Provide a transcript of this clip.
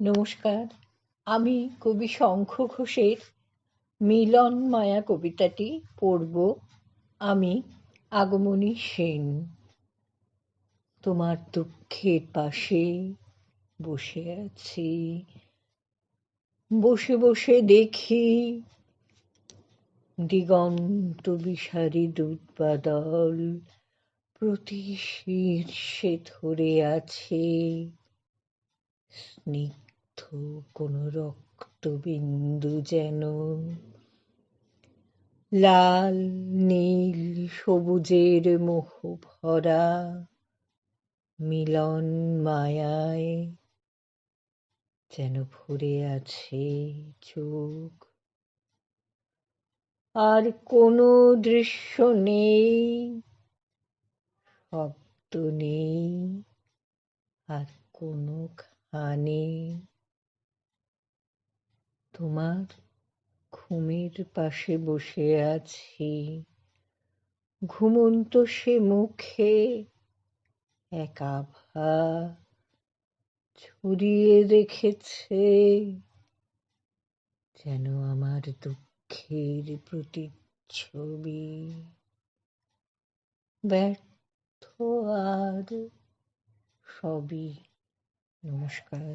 নমস্কার। আমি কবি শঙ্খ ঘোষের মিলন মায়া কবিতাটি পড়ব। আমি আগমনী সেন। তোমার দুঃখের পাশে বসে আছি, বসে বসে দেখি দিগন্ত বিসারী দূতবাদল প্রতি শীর্ষে ধরে আছে স্নিগ্ধ কোনো রক্তবিন্দু যেন। লাল নীল সবুজের মোহ ভরা মিলন মায়ায় যেন ভরে আছে চোখ। আর কোনো দৃশ্য নেই, শব্দ নেই, আর কোনো খানে তোমার ঘুমের পাশে বসে আছি, ঘুমন্ত সে মুখে এক আভা ছড়িয়ে রেখেছে, যেন আমার দুঃখের প্রতিচ্ছবি। ব্যর্থ আর সবই। নমস্কার।